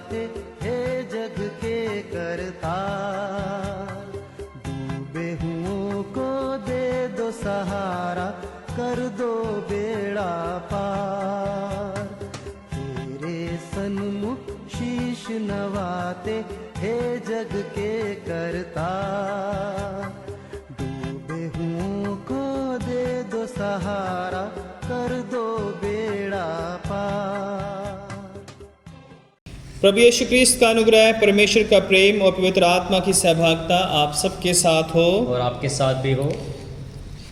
नवाते हे जग के करतार। डूबे हुओं को दे दो सहारा, कर दो बेड़ा पार। तेरे सन्मुख शीश नवाते हे जग के करतार। डूबे हुओं को दे दो सहारा, कर दो बेड़ा पार। प्रभु यीशु क्रिस्त का अनुग्रह, परमेश्वर का प्रेम और पवित्र आत्मा की सहभागिता आप सबके साथ हो और आपके साथ भी हो।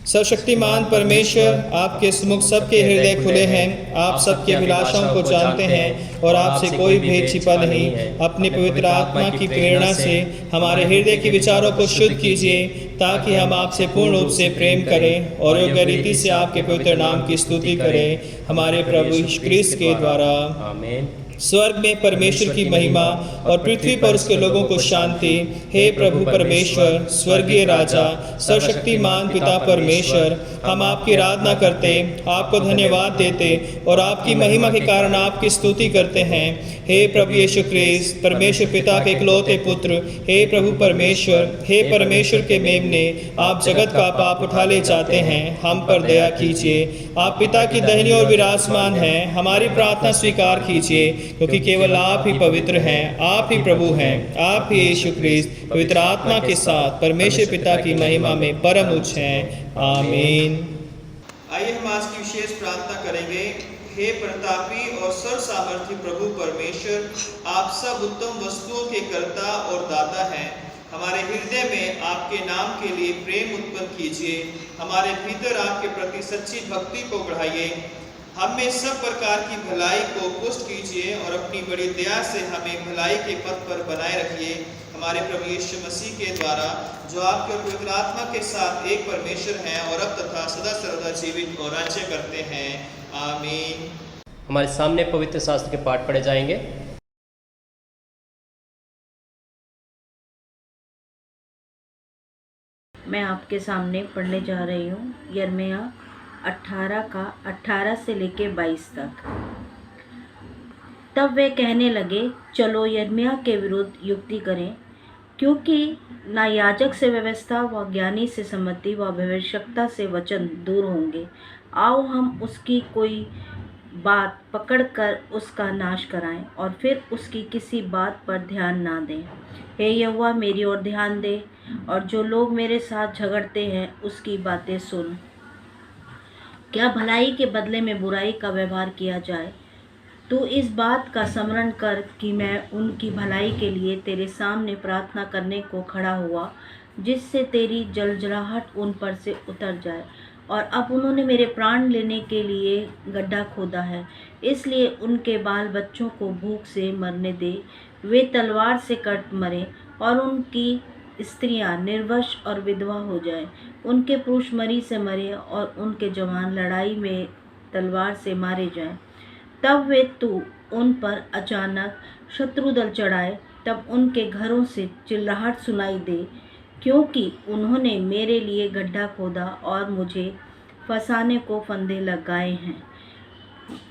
सर्वशक्तिमान परमेश्वर, आपके सम्मुख सबके हृदय खुले हैं, आप सबके अभिलाषाओं को जानते हैं और आपसे कोई भेद छिपा नहीं। अपने पवित्र आत्मा की प्रेरणा से हमारे हृदय के विचारों को शुद्ध कीजिए, ताकि हम आपसे पूर्ण रूप से प्रेम करें और योग्य रीति से आपके पवित्र नाम की स्तुति करें, हमारे प्रभु यीशु क्रिस्त के द्वारा। आमीन। स्वर्ग में परमेश्वर की महिमा और पृथ्वी पर उसके लोगों को शांति। हे प्रभु परमेश्वर, स्वर्गीय राजा, सर्वशक्तिमान पिता परमेश्वर, हम आपकी आराधना करते, आपको धन्यवाद देते और आपकी महिमा के कारण आपकी स्तुति करते हैं। हे प्रभु यीशु क्रिस्त, परमेश्वर पिता के इकलौते पुत्र, हे प्रभु परमेश्वर, हे परमेश्वर के मेमने, आप जगत का पाप उठा ले जाते हैं, हम पर दया कीजिए। आप पिता की दाहिनी ओर विराजमान हैं, हमारी प्रार्थना स्वीकार कीजिए, क्योंकि केवल आप ही पवित्र हैं, आप ही प्रभु हैं, आप ही यीशु क्रिस्त पवित्र आत्मा के साथ परमेश्वर पिता की महिमा में परम उच्च हैं। आमीन। आइए हम आज की विशेष प्रार्थना करेंगे। हे प्रतापी और सर्व सामर्थी प्रभु परमेश्वर, आप सब उत्तम वस्तुओं के कर्ता और दाता हैं। हमारे हृदय में आपके नाम के लिए प्रेम उत्पन्न कीजिए, हमारे भीतर आपके प्रति सच्ची भक्ति को बढ़ाइए, हम में सब प्रकार की भलाई को पुष्ट कीजिए और अपनी बड़ी दया से हमें भलाई के पथ पर बनाए रखिए, हमारे प्रभु यीशु मसीह के द्वारा, जो आपके पवित्र आत्मा के साथ एक परमेश्वर हैं और अब तथा सदा सर्वदा जीवित और राज्य करते हैं। आमीन। हमारे सामने पवित्र शास्त्र के पाठ पढ़े जाएंगे। मैं आपके सामने पढ़ने जा रही हूँ यिर्मयाह 18 से लेके 22 तक। तब वे कहने लगे, चलो यिर्मयाह के विरुद्ध युक्ति करें, क्योंकि ना याजक से व्यवस्था व ज्ञानी से सम्मति व भविष्यवक्ता से वचन दूर होंगे। आओ हम उसकी कोई बात पकड़कर उसका नाश कराएं और फिर उसकी किसी बात पर ध्यान ना दें। हे यहोवा, मेरी ओर ध्यान दे और जो लोग मेरे साथ झगड़ते हैं उसकी बातें सुन। क्या भलाई के बदले में बुराई का व्यवहार किया जाए? तू इस बात का स्मरण कर कि मैं उनकी भलाई के लिए तेरे सामने प्रार्थना करने को खड़ा हुआ, जिससे तेरी जलजलाहट उन पर से उतर जाए। और अब उन्होंने मेरे प्राण लेने के लिए गड्ढा खोदा है, इसलिए उनके बाल बच्चों को भूख से मरने दे, वे तलवार से कट मरे और उनकी स्त्रियां निर्वश और विधवा हो जाएं। उनके पुरुष मरी से मरे और उनके जवान लड़ाई में तलवार से मारे जाएं। तब वे तू उन पर अचानक शत्रु दल चढ़ाए, तब उनके घरों से चिल्लाहट सुनाई दे, क्योंकि उन्होंने मेरे लिए गड्ढा खोदा और मुझे फंसाने को फंदे लगाए हैं।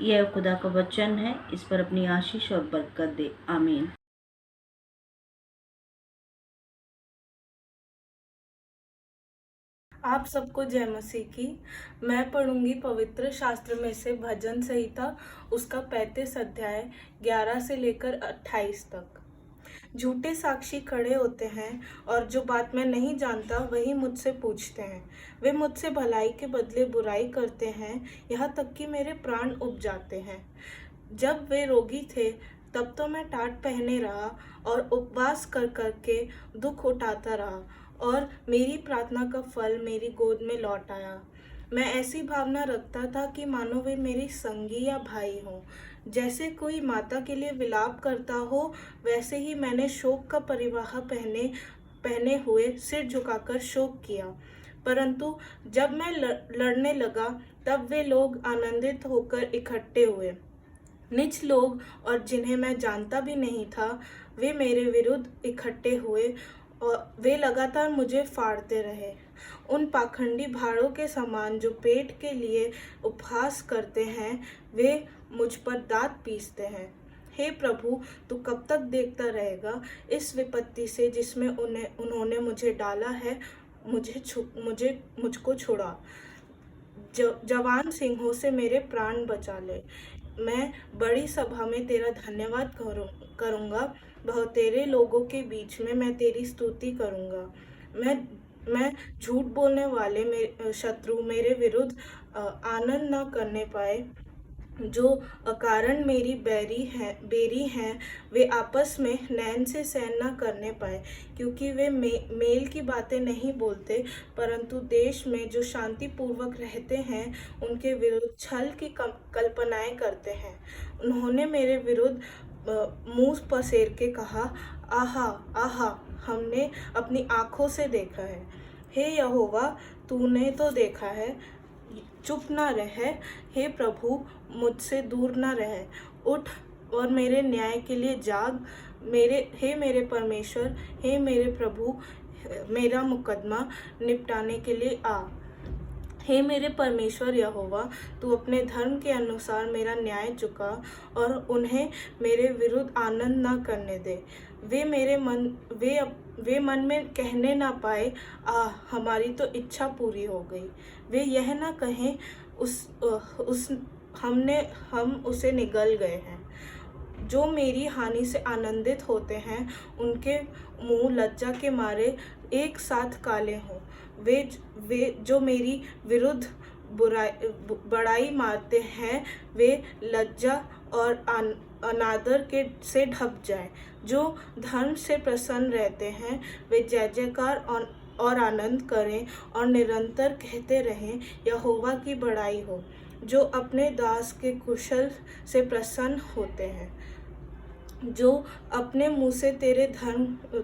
यह खुदा का वचन है, इस पर अपनी आशीष और बरकत दे। आमीन। आप सबको जय मसीह की। मैं पढ़ूंगी पवित्र शास्त्र में से भजन संहिता, उसका 35 अध्याय 11 से लेकर 28 तक। झूठे साक्षी खड़े होते हैं और जो बात मैं नहीं जानता वही मुझसे पूछते हैं। वे मुझसे भलाई के बदले बुराई करते हैं, यहाँ तक कि मेरे प्राण उब जाते हैं। जब वे रोगी थे तब तो मैं टाट पहने रहा और उपवास कर करके दुख उठाता रहा, और मेरी प्रार्थना का फल मेरी गोद में लौट आया। मैं ऐसी भावना रखता था कि मानो वे मेरी संगी या भाई हों। जैसे कोई माता के लिए विलाप करता हो, वैसे ही मैंने शोक का परिवाह पहने हुए सिर झुकाकर शोक किया। परंतु जब मैं लड़ने लगा तब वे लोग आनंदित होकर इकट्ठे हुए। नीच लोग और जिन्हें मैं जानता भी नहीं था, वे मेरे विरुद्ध इकट्ठे हुए और वे लगातार मुझे फाड़ते रहे। उन पाखंडी भाड़ों के समान जो पेट के लिए उपहास करते हैं, वे मुझ पर दांत पीसते हैं। हे प्रभु, तू कब तक देखता रहेगा इस विपत्ति से जिसमें उन्होंने मुझे डाला है। मुझको छुड़ा। जवान सिंहों से मेरे प्राण बचा ले। मैं बड़ी सभा में तेरा धन्यवाद करूँगा। बहुतेरे लोगों के बीच में मैं तेरी स्तुति करूँगा। मैं झूठ बोलने वाले शत्रु मेरे विरुद्ध आनंद न करने पाए। जो अकारण मेरी बेरी हैं, वे आपस में नैन से सहन न करने पाए, क्योंकि वे मेल की बातें नहीं बोलते, परंतु देश में जो शांति पूर्वक रहते हैं उनके विरुद्ध छल की कल्पनाएं करते हैं। उन्होंने मेरे विरुद्ध मुंह पसेर के कहा, आहा आहा, हमने अपनी आँखों से देखा है। हे यहोवा, तूने तो देखा है, चुप ना रह। हे प्रभु, मुझसे दूर ना रह। उठ और मेरे न्याय के लिए जाग। हे मेरे परमेश्वर, हे मेरे प्रभु, मेरा मुकदमा निपटाने के लिए आ। हे मेरे परमेश्वर यहोवा, तू अपने धर्म के अनुसार मेरा न्याय चुका और उन्हें मेरे विरुद्ध आनंद न करने दे। वे मन में कहने ना पाए, हमारी तो इच्छा पूरी हो गई। वे यह ना कहें, हम उसे निगल गए हैं। जो मेरी हानि से आनंदित होते हैं, उनके मुंह लज्जा के मारे एक साथ काले हों। वे जो मेरी विरुद्ध बड़ाई मारते हैं, वे लज्जा और अनादर से ढक जाएं। जो धर्म से प्रसन्न रहते हैं, वे जय जयकार और आनंद करें और निरंतर कहते रहें, यहोवा की बड़ाई हो। जो अपने दास के कुशल से प्रसन्न होते हैं, जो अपने मुंह से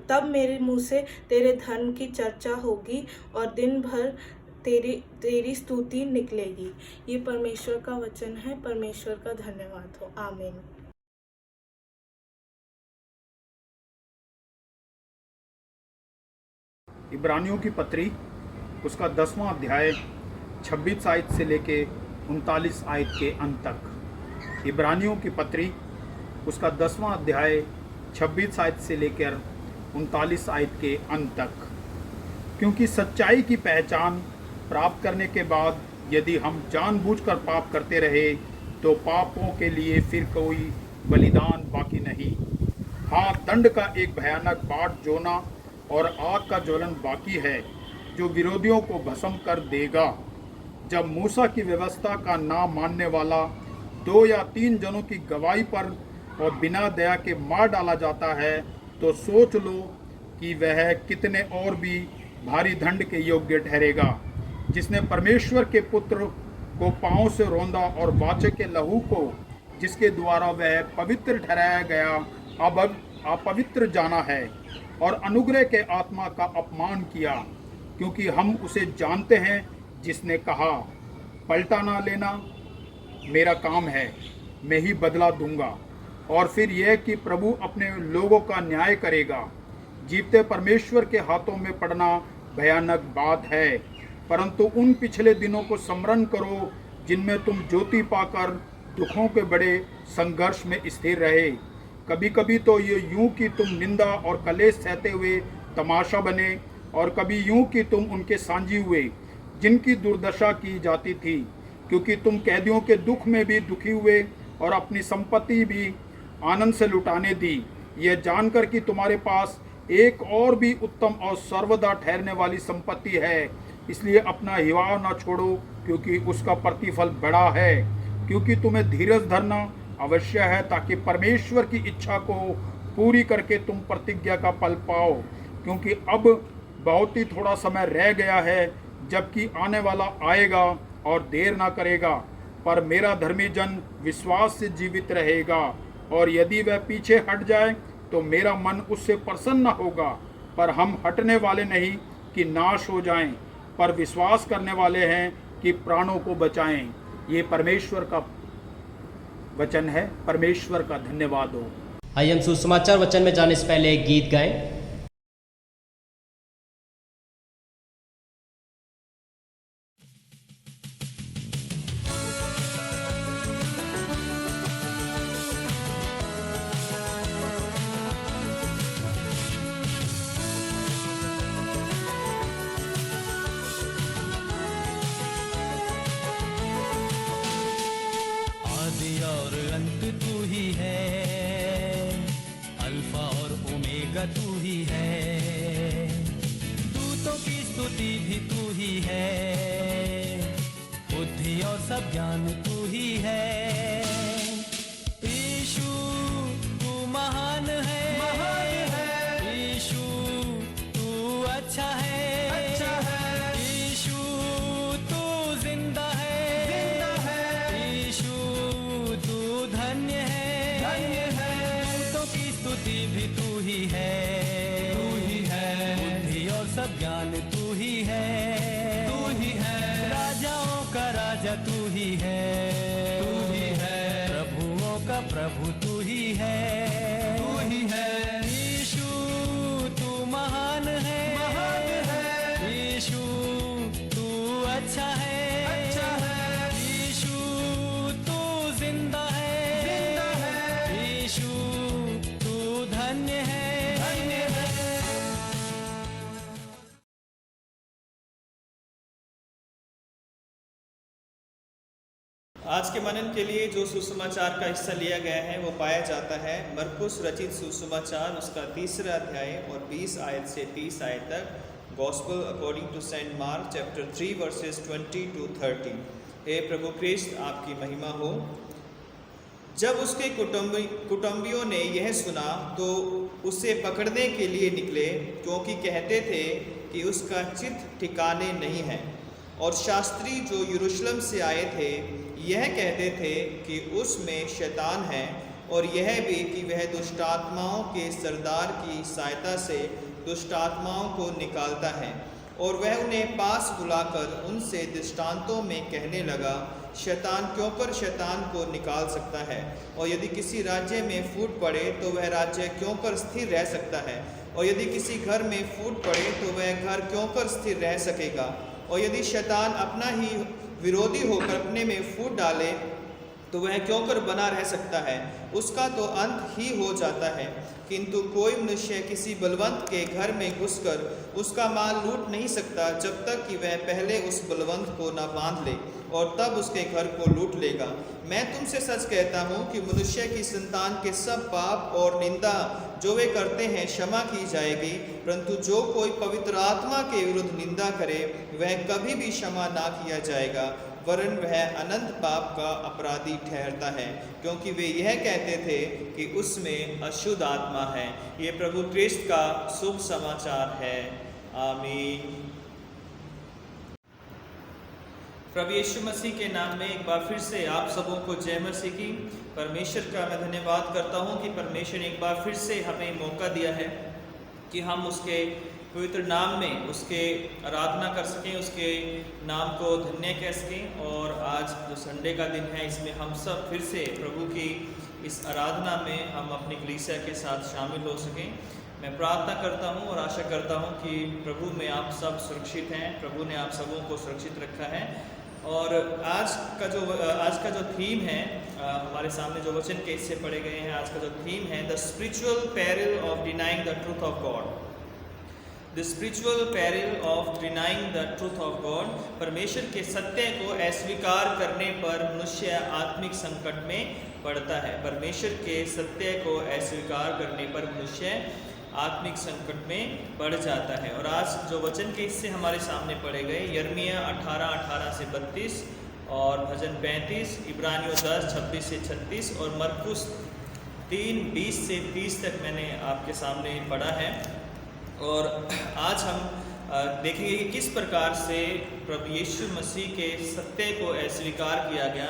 तब मेरे मुंह से तेरे धर्म की चर्चा होगी और दिन भर तेरी स्तुति निकलेगी। ये परमेश्वर का वचन है। परमेश्वर का धन्यवाद हो। आमीन। इब्रानियों की पत्री उसका 10वां अध्याय 26 आयत से लेके 39 आयत के अंत तक। इब्रानियों की पत्री उसका 10वां अध्याय 26 आयत से लेकर 39 आयत के अंत तक। क्योंकि सच्चाई की पहचान प्राप्त करने के बाद यदि हम जानबूझकर पाप करते रहे तो पापों के लिए फिर कोई बलिदान बाकी नहीं। हाँ, दंड का एक भयानक बाढ़ जोना और आग का ज्वलन बाकी है जो विरोधियों को भस्म कर देगा। जब मूसा की व्यवस्था का ना मानने वाला 2 या 3 जनों की गवाही पर और बिना दया के मार डाला जाता है, तो सोच लो कि वह कितने और भी भारी दंड के योग्य ठहरेगा। जिसने परमेश्वर के पुत्र को पांव से रौंदा और वाचे के लहू को, जिसके द्वारा वह पवित्र ठहराया गया, अब अपवित्र जाना है और अनुग्रह के आत्मा का अपमान किया। क्योंकि हम उसे जानते हैं जिसने कहा, पलटा ना लेना, मेरा काम है, मैं ही बदला दूंगा। और फिर यह कि प्रभु अपने लोगों का न्याय करेगा। जीवते परमेश्वर के हाथों में पड़ना भयानक बात है, परंतु उन पिछले दिनों को स्मरण करो जिनमें तुम ज्योति पाकर दुखों के बड़े संघर्ष में स्थिर रहे। कभी कभी तो ये यूं कि तुम निंदा और कलेश सहते हुए तमाशा बने, और कभी यूं कि तुम उनके सांझी हुए जिनकी दुर्दशा की जाती थी। क्योंकि तुम कैदियों के दुख में भी दुखी हुए और अपनी संपत्ति भी आनंद से लुटाने दी, यह जानकर कि तुम्हारे पास एक और भी उत्तम और सर्वदा ठहरने वाली संपत्ति है। इसलिए अपना हिवाव न छोड़ो, क्योंकि उसका प्रतिफल बड़ा है। क्योंकि तुम्हें धीरज धरना अवश्य है, ताकि परमेश्वर की इच्छा को पूरी करके तुम प्रतिज्ञा का फल पाओ। क्योंकि अब बहुत ही थोड़ा समय रह गया है, जबकि आने वाला आएगा और देर ना करेगा। पर मेरा धर्मी जन विश्वास से जीवित रहेगा, और यदि वह पीछे हट जाए तो मेरा मन उससे प्रसन्न न होगा। पर हम हटने वाले नहीं कि नाश हो जाएं, पर विश्वास करने वाले हैं कि प्राणों को बचाएं। ये परमेश्वर का वचन है। परमेश्वर का धन्यवाद हो। आइए हम सुसमाचार वचन में जाने से पहले एक गीत गाएं। अंत तू ही है, अल्फा और ओमेगा तू ही है, दूतों की स्तुति भी तू ही है, बुद्धि और सब ज्ञान तू ही है। यीशु तू महान है, यीशु तू अच्छा है, यीशु तू जिंदा है, यीशु तू धन्य है, दूतों की स्तुति भी तू ही है, बुद्धि और सब ज्ञान तू ही है, राजाओं का राजा तू ही है, प्रभुओं का प्रभु तू ही है, यीशु तू महान है, यीशु तू अच्छा है, यीशु तू जिंदा है, यीशु तू धन्य है। आज के मनन के लिए जो सुसमाचार का हिस्सा लिया गया है वो पाया जाता है मरकुस रचित सुसमाचार उसका 3रा अध्याय और 20 आयत से 30 आयत तक। Gospel according to saint Mark chapter 3 verses 20 to 30। हे प्रभु क्रिस्त आपकी महिमा हो। जब उसके कुटुंबियों ने यह सुना तो उसे पकड़ने के लिए निकले, क्योंकि कहते थे कि उसका चित्त ठिकाने नहीं है। और शास्त्री जो यरूशलेम से आए थे यह कहते थे कि उसमें शैतान है, और यह भी कि वह दुष्टात्माओं के सरदार की सहायता से दुष्टात्माओं को निकालता है। और वह उन्हें पास बुलाकर उनसे दृष्टांतों में कहने लगा, शैतान क्यों कर शैतान को निकाल सकता है, और यदि किसी राज्य में फूट पड़े तो वह राज्य क्यों कर स्थिर रह सकता है, और यदि किसी घर में फूट पड़े तो वह घर क्यों कर स्थिर रह सकेगा। और यदि शैतान अपना ही विरोधी होकर अपने में फूट डाले तो वह क्यों कर बना रह सकता है, उसका तो अंत ही हो जाता है। किंतु कोई मनुष्य किसी बलवंत के घर में घुसकर उसका माल लूट नहीं सकता जब तक कि वह पहले उस बलवंत को न बांध ले, और तब उसके घर को लूट लेगा। मैं तुमसे सच कहता हूँ कि मनुष्य की संतान के सब पाप और निंदा जो वे करते हैं क्षमा की जाएगी, परंतु जो कोई पवित्र आत्मा के विरुद्ध निंदा करे वह कभी भी क्षमा ना किया जाएगा, वरन वह अनंत पाप का अपराधी ठहरता है, क्योंकि वे यह कहते थे कि उसमें अशुद्ध आत्मा है। ये प्रभु क्रिस्त का शुभ समाचार है। आमीन। प्रभु यीशु मसीह के नाम में एक बार फिर से आप सबों को जय मसीह की। परमेश्वर का मैं धन्यवाद करता हूँ कि परमेश्वर ने एक बार फिर से हमें मौका दिया है कि हम उसके पवित्र नाम में उसके आराधना कर सकें, उसके नाम को धन्य कह सकें। और आज जो संडे का दिन है इसमें हम सब फिर से प्रभु की इस आराधना में हम अपनी कलीसिया के साथ शामिल हो सकें। मैं प्रार्थना करता हूं और आशा करता हूं कि प्रभु में आप सब सुरक्षित हैं, प्रभु ने आप सबों को सुरक्षित रखा है। और आज का जो थीम है, हमारे सामने जो वचन के हिस्से पढ़े गए हैं, आज का जो थीम है the spiritual peril of denying the truth of God. The spiritual peril of denying the truth of God. परमेश्वर के सत्य को अस्वीकार करने पर मनुष्य आत्मिक संकट में पड़ता है। परमेश्वर के सत्य को अस्वीकार करने पर मनुष्य आत्मिक संकट में पड़ जाता है। और आज जो वचन के हिस्से हमारे सामने पढ़े गए, यिर्मयाह 18:18 से 32 और भजन 35, इब्रानियों 10:26 से 36 और मरकुस 3:20 से 30 तक मैंने आपके सामने पढ़ा है। और आज हम देखेंगे कि किस प्रकार से प्रभु यीशु मसीह के सत्य को अस्वीकार किया गया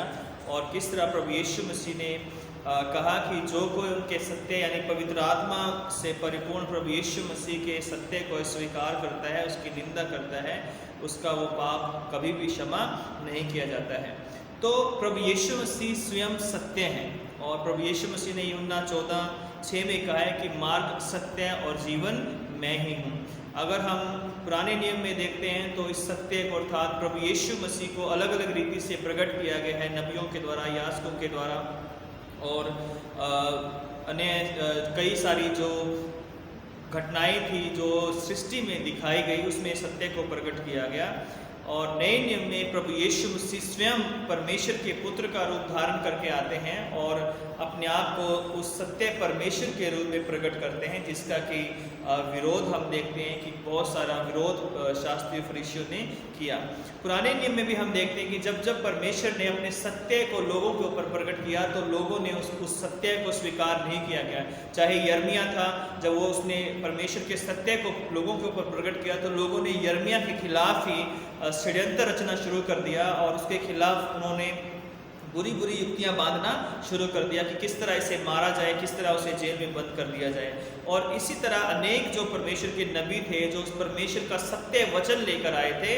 और किस तरह प्रभु यीशु मसीह ने कहा कि जो कोई उनके सत्य यानी पवित्र आत्मा से परिपूर्ण प्रभु यीशु मसीह के सत्य को अस्वीकार करता है, उसकी निंदा करता है, उसका वो पाप कभी भी क्षमा नहीं किया जाता है। तो प्रभु यीशु मसीह स्वयं सत्य हैं और प्रभु यीशु मसीह ने यूहन्ना 14:6 में कहा है कि मार्ग, सत्य और जीवन मैं ही हूँ। अगर हम पुराने नियम में देखते हैं तो इस सत्य को अर्थात प्रभु यीशु मसीह को अलग अलग रीति से प्रकट किया गया है, नबियों के द्वारा, याजकों के द्वारा और अन्य कई सारी जो घटनाएं थी जो सृष्टि में दिखाई गई उसमें सत्य को प्रकट किया गया। और नए नियम में प्रभु यीशु मसीह स्वयं परमेश्वर के पुत्र का रूप धारण करके आते हैं और अपने आप को उस सत्य परमेश्वर के रूप में प्रकट करते हैं, जिसका कि विरोध हम देखते हैं कि बहुत सारा विरोध शास्त्रीय फरीसियों ने किया। पुराने नियम में भी हम देखते हैं कि जब जब परमेश्वर ने अपने सत्य को लोगों के ऊपर प्रकट किया तो लोगों ने उस सत्य को स्वीकार नहीं किया गया। चाहे यिर्मयाह था, जब वो उसने परमेश्वर के सत्य को लोगों के ऊपर प्रकट किया तो लोगों ने यिर्मयाह के खिलाफ ही षड्यंत्र रचना शुरू कर दिया और उसके खिलाफ उन्होंने बुरी बुरी युक्तियां बांधना शुरू कर दिया कि किस तरह इसे मारा जाए, किस तरह उसे जेल में बंद कर दिया जाए। और इसी तरह अनेक जो परमेश्वर के नबी थे, जो उस परमेश्वर का सत्य वचन लेकर आए थे,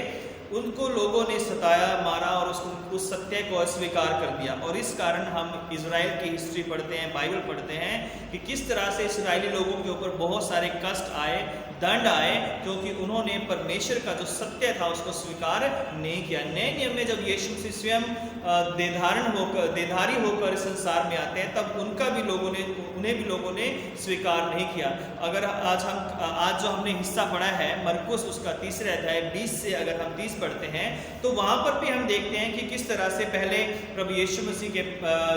उनको लोगों ने सताया, मारा और उस सत्य को अस्वीकार कर दिया। और इस कारण हम इजराइल की हिस्ट्री पढ़ते हैं, बाइबल पढ़ते हैं कि किस तरह से इस्राएली लोगों के ऊपर बहुत सारे कष्ट आए, दंड आए, क्योंकि उन्होंने परमेश्वर का जो सत्य था उसको स्वीकार नहीं किया। नए नियम में जब यीशु मसीह स्वयं देधारी होकर संसार में आते हैं तब उन्हें भी लोगों ने स्वीकार नहीं किया। अगर आज जो हमने हिस्सा पढ़ा है मरकुस उसका 3 अध्याय 20 से अगर हम 30 पढ़ते हैं तो वहाँ पर भी हम देखते हैं कि किस तरह से पहले प्रभु यीशु मसीह के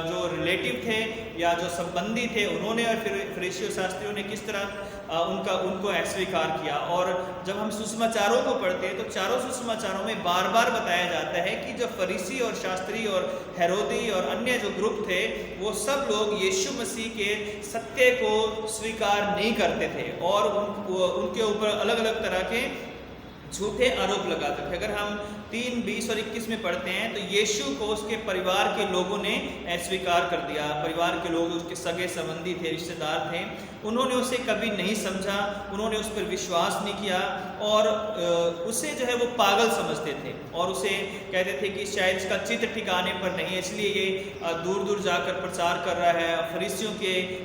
जो रिलेटिव थे या जो संबंधी थे उन्होंने और फिर फरीसियों शास्त्रियों ने किस तरह उनको अस्वीकार किया। और जब हम सुसमाचारों को पढ़ते हैं तो चारों सुसमाचारों में बार बार बताया जाता है कि जो फरीसी और शास्त्री और हेरोदी और अन्य जो ग्रुप थे वो सब लोग यीशु मसीह के सत्य को स्वीकार नहीं करते थे और उनके ऊपर अलग अलग तरह के झूठे आरोप लगाते थे। अगर हम 3, 20 और 21 में पढ़ते हैं तो यीशु को उसके परिवार के लोगों ने अस्वीकार कर दिया। परिवार के लोग उसके सगे संबंधी थे, रिश्तेदार थे, उन्होंने उसे कभी नहीं समझा, उन्होंने उस पर विश्वास नहीं किया और उसे जो है वो पागल समझते थे और उसे कहते थे कि शायद इसका चित्त ठिकाने पर नहीं है, इसलिए ये दूर दूर जाकर प्रचार कर रहा है।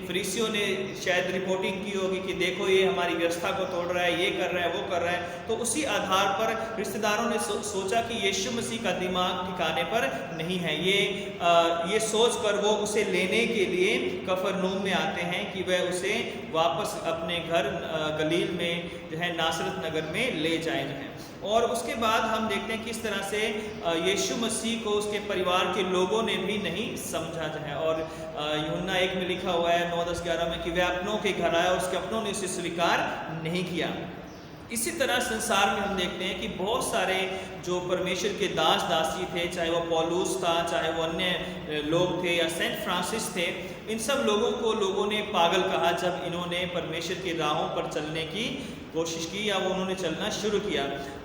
फरीसियों ने शायद रिपोर्टिंग की होगी कि देखो ये हमारी व्यवस्था को तोड़ रहा है, ये कर रहा है, वो कर रहा है। तो उसी आधार पर रिश्तेदारों ने सोचा कि यीशु मसीह का दिमाग ठिकाने पर नहीं है। ये सोचकर वो उसे लेने के लिए कफरनहूम में आते हैं कि वह उसे वापस अपने घर गलील में जो है नासरत नगर में ले जाए जो है। और उसके बाद हम देखते हैं किस तरह से यीशु मसीह को उसके परिवार के लोगों ने भी नहीं समझा जो है। और यूहन्ना 1 में लिखा हुआ है 9, 10, 11 में कि वह अपनों के घर आया और उसके अपनों ने उसे स्वीकार नहीं किया। इसी तरह संसार में हम देखते हैं कि बहुत सारे जो परमेश्वर के दास दासी थे, चाहे वो पौलुस था, चाहे वो अन्य लोग थे या सेंट फ्रांसिस थे, इन सब लोगों को लोगों ने पागल कहा जब इन्होंने परमेश्वर की राहों पर चलने की कोशिश की या वो उन्होंने चलना शुरू किया।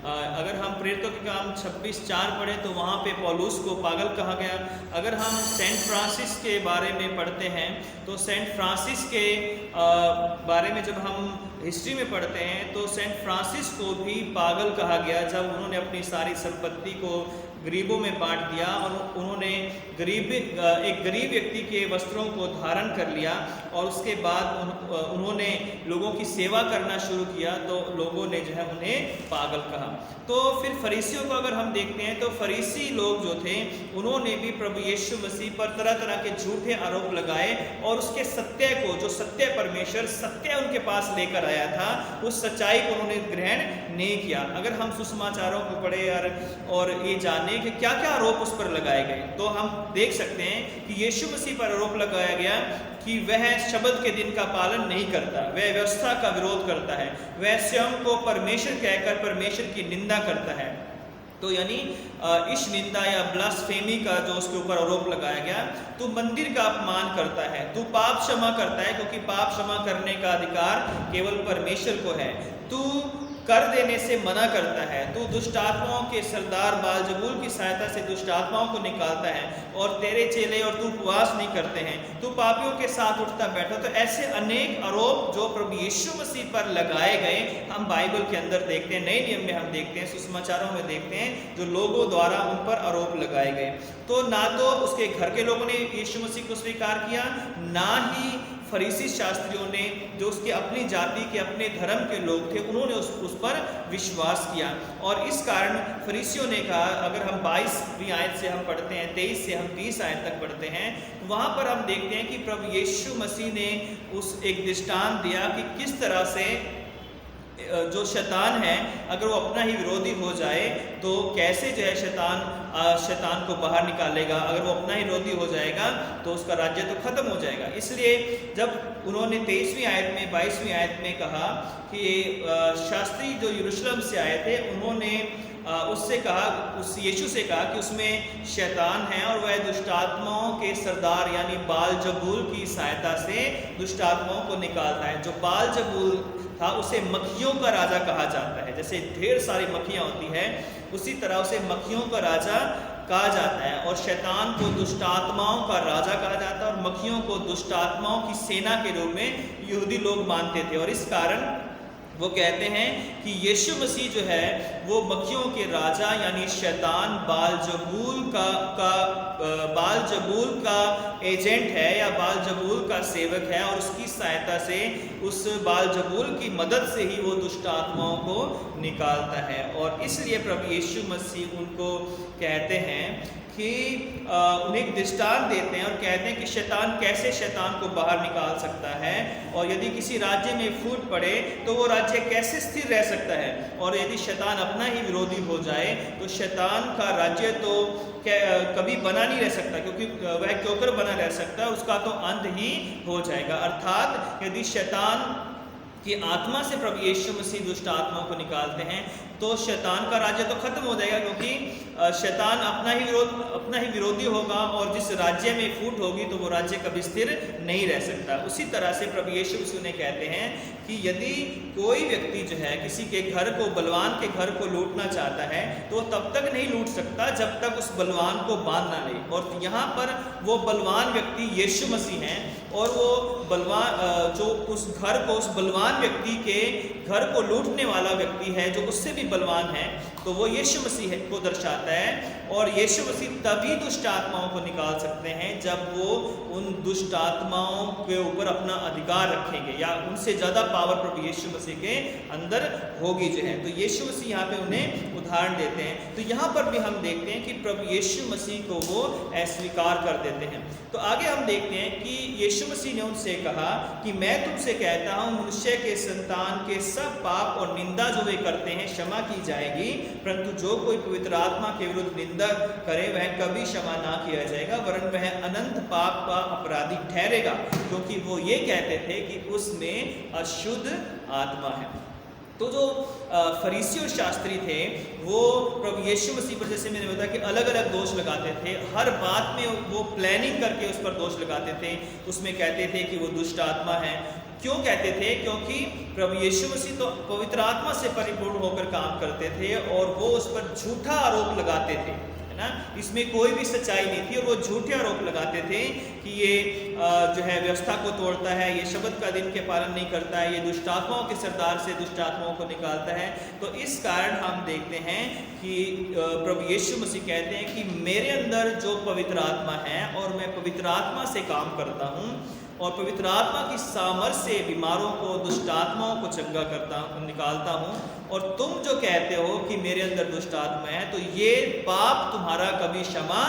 अगर हम प्रेरितों के काम 26:4 पढ़ें तो वहाँ पे पौलुस को पागल कहा गया। अगर हम सेंट फ्रांसिस के बारे में पढ़ते हैं तो सेंट फ्रांसिस के बारे में जब हम हिस्ट्री में पढ़ते हैं तो सेंट फ्रांसिस को भी पागल कहा गया जब उन्होंने अपनी सारी संपत्ति को गरीबों में बांट दिया और उन्होंने एक गरीब व्यक्ति के वस्त्रों को धारण कर लिया और उसके बाद उन्होंने लोगों की सेवा करना शुरू किया तो लोगों ने जो है उन्हें पागल कहा। तो फिर फरीसियों को अगर हम देखते हैं तो फरीसी लोग जो थे उन्होंने भी प्रभु यीशु मसीह पर तरह तरह के झूठे आरोप लगाए और उसके सत्य को, जो सत्य परमेश्वर सत्य उनके पास लेकर आया था, उस सच्चाई को उन्होंने ग्रहण नहीं किया। अगर हम सुसमाचारों को पढ़े और ये जाने कि क्या क्या आरोप उस पर लगाए गए तो हम देख सकते हैं कि यीशु मसीह पर आरोप लगाया गया कि वह शब्द के दिन का पालन नहीं करता, वह व्यवस्था का विरोध करता है, वह स्वयं को परमेश्वर कहकर परमेश्वर की निंदा करता है। तो यानी इस निंदा या ब्लास्फेमी का जो उसके ऊपर आरोप लगाया गया, तू मंदिर का अपमान करता है, तू पाप क्षमा करता है क्योंकि पाप क्षमा करने का अधिकार केवल परमेश्वर को है, तू कर देने से मना करता है, तू दुष्ट आत्माओं के सरदार बालजबूल की सहायता से दुष्ट आत्माओं को निकालता है और तेरे चेले और तू उपवास नहीं करते हैं, तू पापियों के साथ उठता बैठा। तो ऐसे अनेक आरोप जो प्रभु यीशु मसीह पर लगाए गए हम बाइबल के अंदर देखते हैं, नए नियम में हम देखते हैं, सुसमाचारों में देखते हैं जो लोगों द्वारा उन पर आरोप लगाए गए। तो ना तो उसके घर के लोगों ने यीशु मसीह को स्वीकार किया, ना ही फरीसी शास्त्रियों ने जो उसके अपनी जाति के अपने धर्म के लोग थे उन्होंने उस पर विश्वास किया। और इस कारण फरीसियों ने कहा, अगर हम 22वीं आयत से हम पढ़ते हैं, 23 से हम 30 आयत तक पढ़ते हैं, तो वहाँ पर हम देखते हैं कि प्रभु यीशु मसीह ने उस एक दृष्टांत दिया कि किस तरह से जो शैतान है अगर वो अपना ही विरोधी हो जाए तो कैसे जो है शैतान को बाहर निकालेगा। अगर वो अपना ही विरोधी हो जाएगा तो उसका राज्य तो खत्म हो जाएगा। इसलिए जब उन्होंने 23वीं आयत में 22वीं आयत में कहा कि शास्त्री जो यरूशलेम से आए थे उन्होंने उससे कहा, उस यीशु से कहा कि उसमें शैतान है और वह दुष्टात्माओं के सरदार यानी बाल-जबूल की सहायता से दुष्टात्माओं को निकालता है। जो बाल-जबूल था उसे मक्खियों का राजा कहा जाता है। जैसे ढेर सारी मक्खियाँ होती हैं उसी तरह उसे मक्खियों का राजा कहा जाता है। और शैतान को दुष्टात्माओं का राजा कहा जाता है और मक्खियों को दुष्टात्माओं की सेना के रूप में यहूदी लोग मानते थे। और इस कारण वो कहते हैं कि यीशु मसीह जो है वो मक्खियों के राजा यानी शैतान बाल-जबूल का एजेंट है या बाल-जबूल का सेवक है और उसकी सहायता से उस बाल-जबूल की मदद से ही वो दुष्ट आत्माओं को निकालता है। और इसलिए प्रभु यीशु मसीह उनको कहते हैं कि उन्हें एक दृष्टांत देते हैं और कहते हैं कि शैतान कैसे शैतान को बाहर निकाल सकता है और यदि किसी राज्य में फूट पड़े तो वो राज्य कैसे स्थिर रह सकता है। और यदि शैतान अपना ही विरोधी हो जाए तो शैतान का राज्य तो कभी बना नहीं रह सकता, क्योंकि वह क्योंकर बना रह सकता है, उसका तो अंत ही हो जाएगा। अर्थात यदि शैतान कि आत्मा से प्रभु यीशु मसीह दुष्ट आत्माओं को निकालते हैं तो शैतान का राज्य तो खत्म हो जाएगा, क्योंकि शैतान अपना ही विरोधी होगा और जिस राज्य में फूट होगी तो वो राज्य कभी स्थिर नहीं रह सकता। उसी तरह से प्रभु यीशु मसीह ने कहते हैं कि यदि कोई व्यक्ति जो है किसी के घर को, बलवान के घर को लूटना चाहता है तो तब तक नहीं लूट सकता जब तक उस बलवान को बांध ना ले। और यहाँ पर वो बलवान व्यक्ति यीशु मसीह हैं और वो बलवान जो उस घर को, उस बलवान व्यक्ति के घर को लूटने वाला व्यक्ति है जो उससे भी बलवान है, तो वो यीशु मसीह को दर्शाता है। और यीशु मसीह तभी दुष्ट आत्माओं को निकाल सकते हैं जब वो उन दुष्ट आत्माओं के ऊपर अपना अधिकार रखेंगे या उनसे ज़्यादा पावर प्रभु यीशु मसीह के अंदर होगी जो है। तो यीशु मसीह यहाँ पे उन्हें उदाहरण देते हैं। तो यहाँ पर भी हम देखते हैं कि प्रभु यीशु मसीह को वो अस्वीकार कर देते हैं। तो आगे हम देखते हैं कि यीशु मसीह ने उनसे कहा कि मैं तुमसे कहता हूँ मनुष्य के संतान के सब पाप और निंदा जो वे करते हैं क्षमा की जाएगी, परंतु जो कोई पवित्र आत्मा के विरुद्ध निंदा करे वह कभी क्षमा ना किया जाएगा, वरन वह अनंत पाप का अपराधी ठहरेगा, क्योंकि वो ये कहते थे कि उसमें अशुद्ध आत्मा है। तो जो फरीसी और शास्त्री थे वो प्रभु यीशु मसीह पर, जैसे मैंने बताया कि अलग अलग दोष लगाते थे, हर बात में वो प्लानिंग करके उस पर दोष लगाते थे। उसमें कहते थे कि वो दुष्ट आत्मा है। क्यों कहते थे? क्योंकि प्रभु यीशु मसीह तो पवित्र आत्मा से परिपूर्ण होकर काम करते थे और वो उस पर झूठा आरोप लगाते थे, है ना। इसमें कोई भी सच्चाई नहीं थी और वो झूठे आरोप लगाते थे कि ये जो है व्यवस्था को तोड़ता है, ये शब्द का दिन के पालन नहीं करता है, ये दुष्ट आत्माओं के सरदार से दुष्ट आत्माओं को निकालता है। तो इस कारण हम देखते हैं कि प्रभु यीशु मसीह कहते हैं कि मेरे अंदर जो पवित्र आत्मा है और मैं पवित्र आत्मा से काम करता हूँ और पवित्र आत्मा की सामर्थ्य से बीमारों को, दुष्ट आत्माओं को चंगा निकालता हूँ। और तुम जो कहते हो कि मेरे अंदर दुष्ट आत्मा है तो ये पाप तुम्हारा कभी क्षमा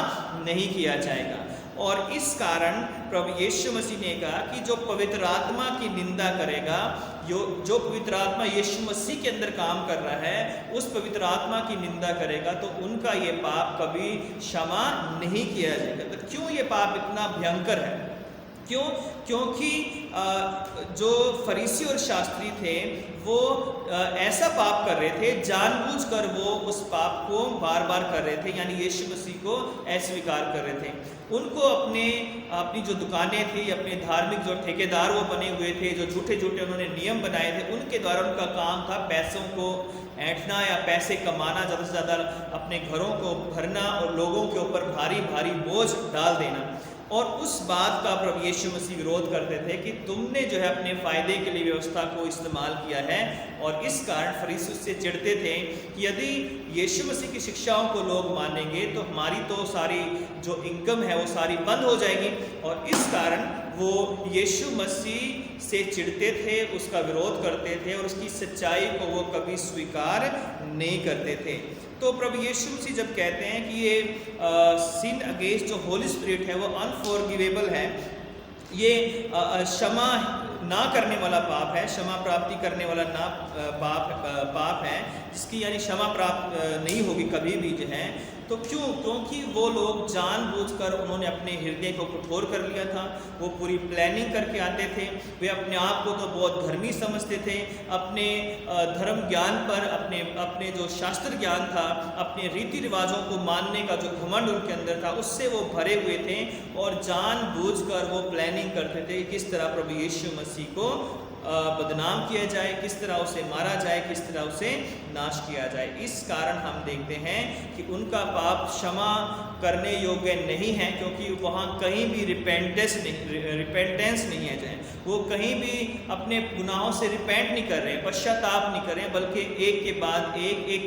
नहीं किया जाएगा। और इस कारण प्रभु यीशु मसीह ने कहा कि जो पवित्र आत्मा की निंदा करेगा, जो पवित्र आत्मा यीशु मसीह के अंदर काम कर रहा है, उस पवित्र आत्मा की निंदा करेगा तो उनका ये पाप कभी क्षमा नहीं किया जाएगा। तो क्यों ये पाप इतना भयंकर है? क्यों? क्योंकि जो फरीसी और शास्त्री थे वो ऐसा पाप कर रहे थे, जानबूझकर वो उस पाप को बार बार कर रहे थे, यानी यीशु मसीह को अस्वीकार कर रहे थे। उनको अपनी जो दुकानें थी, अपने धार्मिक जो ठेकेदार वो बने हुए थे, जो झूठे झूठे उन्होंने नियम बनाए थे, उनके द्वारा उनका काम था पैसों को ऐंठना या पैसे कमाना, ज़्यादा से ज़्यादा अपने घरों को भरना और लोगों के ऊपर भारी भारी बोझ डाल देना। और उस बात का प्रभु यीशु मसीह विरोध करते थे कि तुमने जो है अपने फ़ायदे के लिए व्यवस्था को इस्तेमाल किया है। और इस कारण फरीसी उससे चिढ़ते थे कि यदि यीशु मसीह की शिक्षाओं को लोग मानेंगे तो हमारी तो सारी जो इनकम है वो सारी बंद हो जाएगी। और इस कारण वो यीशु मसीह से चिढ़ते थे, उसका विरोध करते थे और उसकी सच्चाई को वो कभी स्वीकार नहीं करते थे। तो प्रभु यीशु मसीह जब कहते हैं कि ये सिन अगेंस्ट जो होली स्पिरिट है वो अनफॉरगिवेबल है, ये क्षमा ना करने वाला पाप है, क्षमा प्राप्ति करने वाला ना पाप है, जिसकी यानी क्षमा प्राप्त नहीं होगी कभी भी जो है। तो क्यों? क्योंकि वो लोग जानबूझकर उन्होंने अपने हृदय को कठोर कर लिया था। वो पूरी प्लानिंग करके आते थे। वे अपने आप को तो बहुत धर्मी समझते थे। अपने धर्म ज्ञान पर, अपने जो शास्त्र ज्ञान था, अपने रीति रिवाजों को मानने का जो घमंड उनके अंदर था, उससे वो भरे हुए थे और जानबूझकर वो प्लानिंग करते थे कि किस तरह प्रभु यीशु मसीह को बदनाम किया जाए, किस तरह उसे मारा जाए, किस तरह उसे नाश किया जाए। इस कारण हम देखते हैं कि उनका पाप क्षमा करने योग्य नहीं है, क्योंकि वहाँ कहीं भी रिपेंटेंस नहीं है। जो है वो कहीं भी अपने गुनाहों से रिपेंट नहीं कर रहे हैं, पश्चाताप नहीं कर रहे हैं, बल्कि एक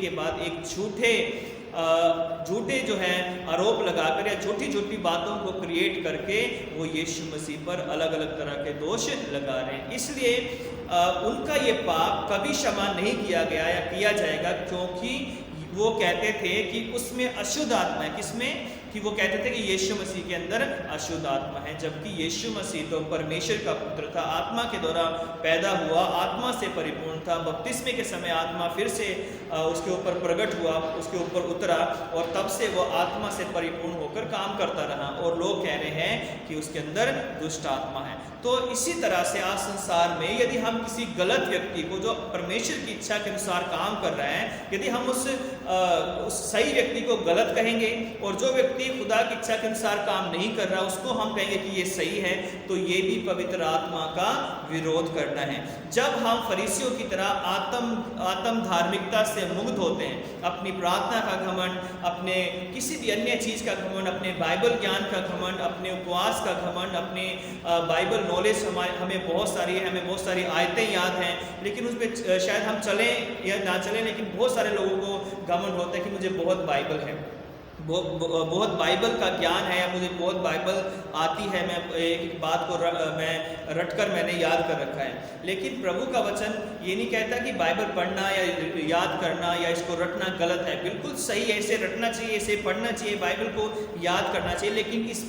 के बाद एक झूठे जो है आरोप लगाकर या झूठी बातों को क्रिएट करके वो यीशु मसीह पर अलग अलग तरह के दोष लगा रहे हैं। इसलिए उनका ये पाप कभी क्षमा नहीं किया गया या किया जाएगा, क्योंकि वो कहते थे कि उसमें अशुद्ध आत्मा है। किसमें? कि वो कहते थे कि यीशु मसीह के अंदर अशुद्ध आत्मा है, जबकि यीशु मसीह तो परमेश्वर का पुत्र था, आत्मा के द्वारा पैदा हुआ, आत्मा से परिपूर्ण था। बपतिस्मे के समय आत्मा फिर से उसके ऊपर प्रकट हुआ, उसके ऊपर उतरा और तब से वो आत्मा से परिपूर्ण होकर काम करता रहा। और लोग कह रहे हैं कि उसके अंदर दुष्ट आत्मा है। तो इसी तरह से आज संसार में यदि हम किसी गलत व्यक्ति को जो परमेश्वर की इच्छा के अनुसार काम कर रहा है, यदि हम उस सही व्यक्ति को गलत कहेंगे और जो व्यक्ति खुदा की इच्छा के अनुसार काम नहीं कर रहा उसको हम कहेंगे कि ये सही है, तो ये भी पवित्र आत्मा का विरोध करना है। जब हम फरीसियों की तरह आत्म धार्मिकता से मुक्त होते हैं, अपनी प्रार्थना का घमंड, अपने किसी भी अन्य चीज़ का घमंड, अपने बाइबल ज्ञान का घमंड, अपने उपवास का घमंड, अपने बाइबल नॉलेज हमें बहुत सारी है, हमें बहुत सारी आयतें याद हैं, लेकिन उस पर शायद हम चलें या ना चलें, लेकिन बहुत सारे लोगों को घमंड होता है कि मुझे बहुत बाइबल है, बहुत बाइबल का ज्ञान है, या मुझे बहुत बाइबल आती है, मैं एक बात को मैं रटकर मैंने याद कर रखा है। लेकिन प्रभु का वचन ये नहीं कहता कि बाइबल पढ़ना या याद करना या इसको रटना गलत है। बिल्कुल सही है, इसे रटना चाहिए, इसे पढ़ना चाहिए, बाइबल को याद करना चाहिए, लेकिन इस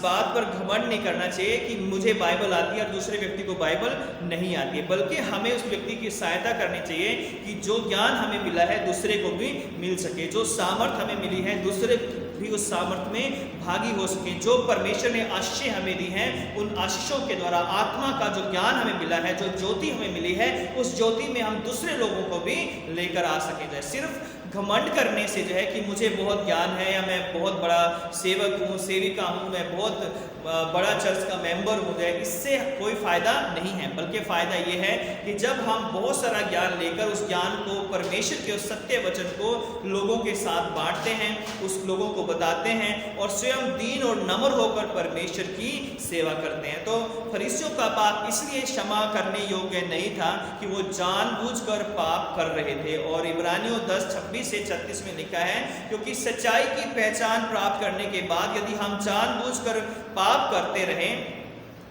बात पर घमंड नहीं करना चाहिए कि मुझे बाइबल आती है और दूसरे व्यक्ति को बाइबल नहीं आती है। बल्कि हमें उस व्यक्ति की सहायता करनी चाहिए कि जो ज्ञान हमें मिला है दूसरे को भी मिल सके, जो सामर्थ हमें मिली है दूसरे भी उस सामर्थ में भागी हो सके। जो परमेश्वर ने आशीषें हमें दी हैं, उन आशीषों के द्वारा आत्मा का जो ज्ञान हमें मिला है, जो ज्योति हमें मिली है, उस ज्योति में हम दूसरे लोगों को भी लेकर आ सके। सिर्फ घमंड करने से जो है कि मुझे बहुत ज्ञान है, या मैं बहुत बड़ा सेवक हूँ, सेविका हूँ, मैं बहुत बड़ा चर्च का मेंबर हो जाए, इससे कोई फ़ायदा नहीं है। बल्कि फ़ायदा ये है कि जब हम बहुत सारा ज्ञान लेकर उस ज्ञान को, परमेश्वर के उस सत्य वचन को लोगों के साथ बांटते हैं, उस लोगों को बताते हैं और स्वयं दीन और नम्र होकर परमेश्वर की सेवा करते हैं। तो फरीसियों का पाप इसलिए क्षमा करने योग्य नहीं था कि वो जानबूझकर पाप कर रहे थे। और इब्रानियों 10:26 से 36 में लिखा है, क्योंकि सच्चाई की पहचान प्राप्त करने के बाद यदि हम जानबूझकर पाप करते रहें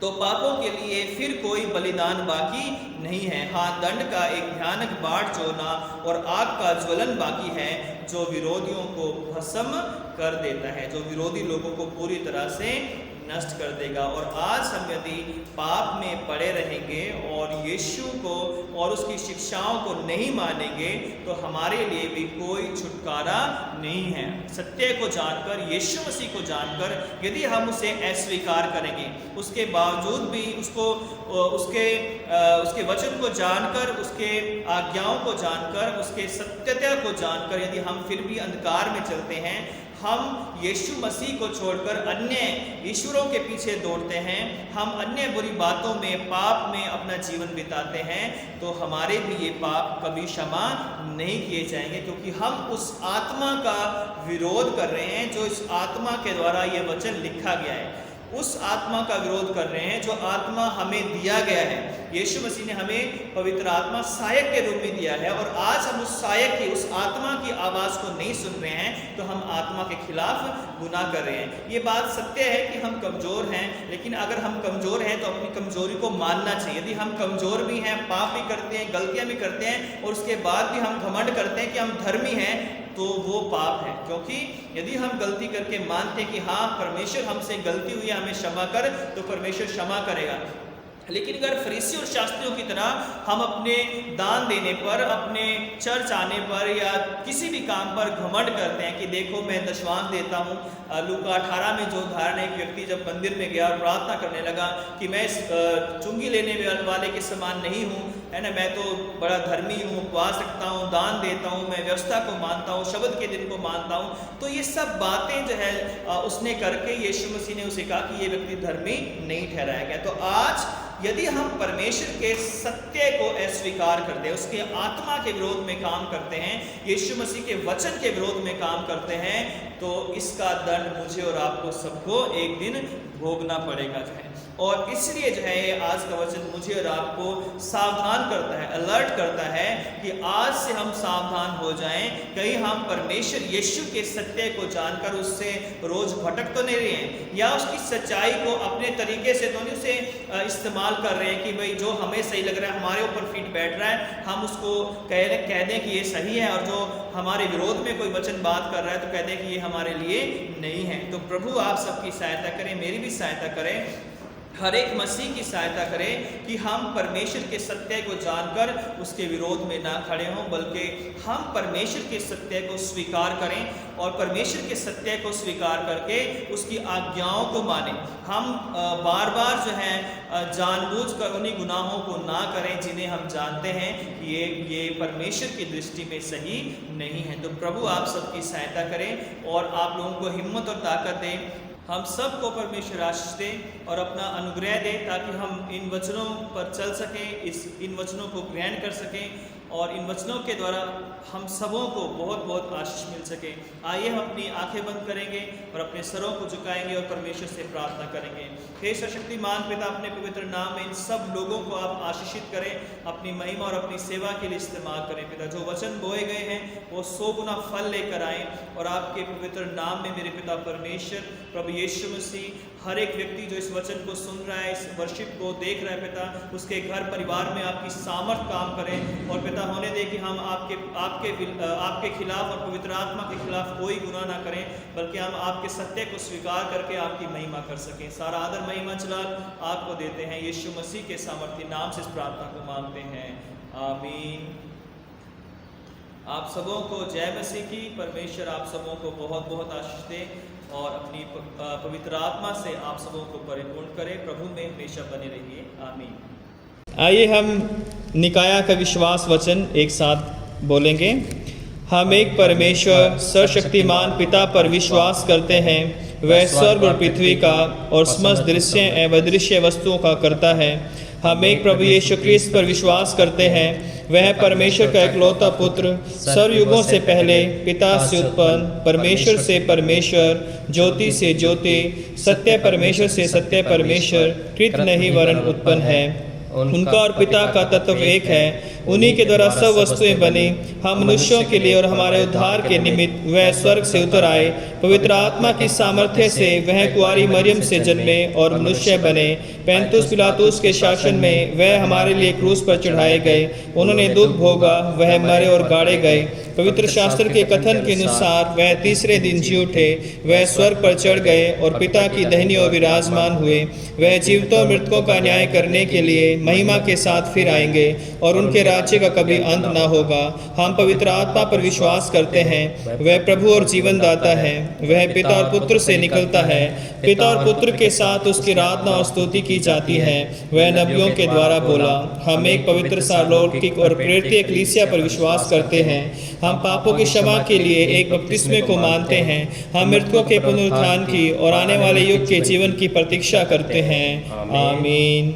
तो पापों के लिए फिर कोई बलिदान बाकी नहीं है। हाँ, दंड का एक भयानक बाढ़ चोना और आग का ज्वलन बाकी है, जो विरोधियों को भस्म कर देता है, जो विरोधी लोगों को पूरी तरह से नष्ट कर देगा। और आज हम यदि पाप में पड़े रहेंगे और यीशु को और उसकी शिक्षाओं को नहीं मानेंगे तो हमारे लिए भी कोई छुटकारा नहीं है। सत्य को जानकर, यीशु मसीह को जानकर यदि हम उसे अस्वीकार करेंगे, उसके बावजूद भी उसके वचन को जानकर, उसके आज्ञाओं को जानकर, उसके सत्यता को जानकर यदि हम फिर भी अंधकार में चलते हैं, हम यीशु मसीह को छोड़कर अन्य ईश्वरों के पीछे दौड़ते हैं, हम अन्य बुरी बातों में, पाप में अपना जीवन बिताते हैं, तो हमारे भी ये पाप कभी क्षमा नहीं किए जाएंगे, क्योंकि हम उस आत्मा का विरोध कर रहे हैं जो इस आत्मा के द्वारा ये वचन लिखा गया है। उस आत्मा का विरोध कर रहे हैं जो आत्मा हमें दिया गया है। यीशु मसीह ने हमें पवित्र आत्मा सहायक के रूप में दिया है, और आज हम उस सहायक की, उस आत्मा की आवाज़ को नहीं सुन रहे हैं, तो हम आत्मा के खिलाफ गुनाह कर रहे हैं। ये बात सत्य है कि हम कमज़ोर हैं, लेकिन अगर हम कमज़ोर हैं तो अपनी कमज़ोरी को मानना चाहिए। यदि हम कमज़ोर भी हैं, पाप भी करते हैं, गलतियाँ भी करते हैं, और उसके बाद भी हम घमंड करते हैं कि हम धर्मी हैं, तो वो पाप है। क्योंकि यदि हम गलती करके मानते हैं कि हाँ परमेश्वर हमसे गलती हुई है, हमें क्षमा कर, तो परमेश्वर क्षमा करेगा। लेकिन अगर फरीसी और शास्त्रियों की तरह हम अपने दान देने पर, अपने चर्च आने पर या किसी भी काम पर घमंड करते हैं कि देखो मैं दशवांश देता हूँ। लूका 18 में जो उदाहरण है, एक व्यक्ति जब मंदिर में गया और प्रार्थना करने लगा कि मैं चुंगी लेने वाले के समान नहीं हूँ, है ना, मैं तो बड़ा धर्मी हूँ, उपवास रखता हूँ, दान देता हूँ, मैं व्यवस्था को मानता हूँ, शब्द के दिन को मानता हूँ। तो ये सब बातें जो है उसने करके यीशु मसीह ने उसे कहा कि ये व्यक्ति धर्मी नहीं ठहराया गया। तो आज यदि हम परमेश्वर के सत्य को अस्वीकार करते हैं, उसके आत्मा के विरोध में काम करते हैं, यीशु मसीह के वचन के विरोध में काम करते हैं, तो इसका दंड मुझे और आपको सबको एक दिन भोगना पड़ेगा जो है। और इसलिए जो है आज का वचन मुझे और आपको सावधान करता है, अलर्ट करता है कि आज से हम सावधान हो जाएं, कहीं हम परमेश्वर यीशु के सत्य को जानकर उससे रोज भटक तो नहीं रहे हैं, या उसकी सच्चाई को अपने तरीके से तो नहीं उसे इस्तेमाल कर रहे हैं कि भाई जो हमें सही लग रहा है, हमारे ऊपर फिट बैठ रहा है, हम उसको कह दें कि ये सही है, और जो हमारे विरोध में कोई वचन बात कर रहा है तो कह दें कि ये हमारे लिए नहीं है। तो प्रभु आप सबकी सहायता करें, मेरी भी सहायता करें, हर एक मसीह की सहायता करें कि हम परमेश्वर के सत्य को जानकर उसके विरोध में ना खड़े हों, बल्कि हम परमेश्वर के सत्य को स्वीकार करें और परमेश्वर के सत्य को स्वीकार करके उसकी आज्ञाओं को मानें। हम बार बार जो है जानबूझकर उन्हीं गुनाहों को ना करें जिन्हें हम जानते हैं कि ये परमेश्वर की दृष्टि में सही नहीं है। तो प्रभु आप सबकी सहायता करें और आप लोगों को हिम्मत और ताकत दें, हम सबको परमेश्वर आशीष दे और अपना अनुग्रह दे, ताकि हम इन वचनों पर चल सकें, इन वचनों को ग्रहण कर सकें और इन वचनों के द्वारा हम सबों को बहुत बहुत आशीष मिल सके। आइए हम अपनी आंखें बंद करेंगे और अपने सरों को झुकाएंगे और परमेश्वर से प्रार्थना करेंगे। हे सर्वशक्तिमान पिता, अपने पवित्र नाम में इन सब लोगों को आप आशीषित करें, अपनी महिमा और अपनी सेवा के लिए इस्तेमाल करें। पिता, जो वचन बोए गए हैं वो 100 गुना फल लेकर आएँ, और आपके पवित्र नाम में मेरे पिता परमेश्वर प्रभु यीशु मसीह हर एक व्यक्ति जो इस वचन को सुन रहा है, इस वर्शिप को देख रहा है, पिता उसके घर परिवार में आपकी सामर्थ काम करें, और पिता होने दे कि हम आपके खिलाफ और पवित्र आत्मा के खिलाफ कोई गुनाह ना करें, बल्कि हम आपके सत्य को स्वीकार करके आपकी महिमा कर सकें। सारा आदर महिमा जलाल आपको देते हैं, यीशु मसीह के सामर्थी नाम से इस प्रार्थना को मांगते हैं, आमीन। आप सबों को जय मसीह की। परमेश्वर आप सबों को बहुत बहुत आशीष दे और अपनी पवित्र आत्मा से आप सबों को परिपूर्ण करे। प्रभु में हमेशा बने रहिए, आमीन। आइए हम निकाया का विश्वास वचन एक साथ बोलेंगे। हम एक परमेश्वर सर्वशक्तिमान पिता पर विश्वास करते हैं, वह स्वर्ग और पृथ्वी का और समस्त दृश्य एवं अदृश्य वस्तुओं का करता है। हम एक प्रभु यीशु ख्रीस्त पर विश्वास करते हैं, वह परमेश्वर का एकलौता पुत्र, सर्वयुगों से पहले पिता से उत्पन्न, परमेश्वर से परमेश्वर, ज्योति से ज्योति, सत्य परमेश्वर से सत्य परमेश्वर, कृत नहीं वरन उत्पन्न है। उनका और पिता का तत्व एक है, उन्हीं के द्वारा सब वस्तुएं बनी। हम मनुष्यों के लिए और हमारे उद्धार के निमित्त वह स्वर्ग से उतर आए, पवित्र आत्मा की सामर्थ्य से वह कुंवारी मरियम से जन्मे और मनुष्य बने। पैंतुस पिलातुस के शासन में वह हमारे लिए क्रूस पर चढ़ाए गए, उन्होंने दुख भोगा, वह मरे और गाड़े गए। पवित्र शास्त्र के कथन के अनुसार वह तीसरे दिन जी उठे, वह स्वर्ग पर चढ़ गए और पिता की दाहिनी ओर विराजमान हुए। वह जीवितों और मृतकों का न्याय करने के लिए महिमा के साथ फिर आएंगे और उनके राज्य का कभी अंत न होगा। हम पवित्र आत्मा पर विश्वास करते हैं, वह प्रभु और जीवन दाता है, वह पिता और पुत्र से निकलता है, पिता और पुत्र के साथ उसकी आराधना और स्तुति की जाती है, वह नबियों के द्वारा बोला। हम एक पवित्र सार्वलौकिक और प्रेरित कलीसिया पर विश्वास करते हैं, हम पापों की क्षमा के लिए एक बपतिस्मे को मानते हैं, हम मृतकों के पुनरुत्थान की और आने वाले युग के जीवन की प्रतीक्षा करते हैं, आमीन।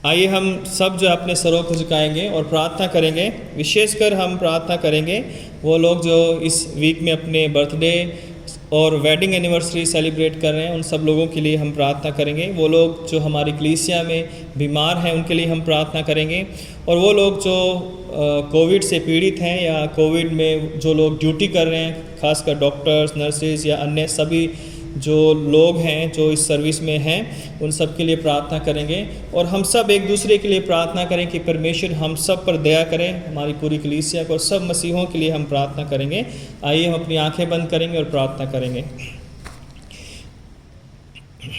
आइए हम सब जो अपने सरों को झुकाएंगे और प्रार्थना करेंगे। विशेषकर हम प्रार्थना करेंगे वो लोग जो इस वीक में अपने बर्थडे और वेडिंग एनिवर्सरी सेलिब्रेट कर रहे हैं, उन सब लोगों के लिए हम प्रार्थना करेंगे। वो लोग जो हमारी कलीसिया में बीमार हैं उनके लिए हम प्रार्थना करेंगे, और वो लोग जो कोविड से पीड़ित हैं या कोविड में जो लोग ड्यूटी कर रहे हैं, खासकर डॉक्टर्स, नर्सेज या अन्य सभी जो लोग हैं जो इस सर्विस में हैं, उन सब के लिए प्रार्थना करेंगे। और हम सब एक दूसरे के लिए प्रार्थना करें कि परमेश्वर हम सब पर दया करें, हमारी पूरी कलीसिया को, सब मसीहों के लिए हम प्रार्थना करेंगे। आइए हम अपनी आंखें बंद करेंगे और प्रार्थना करेंगे।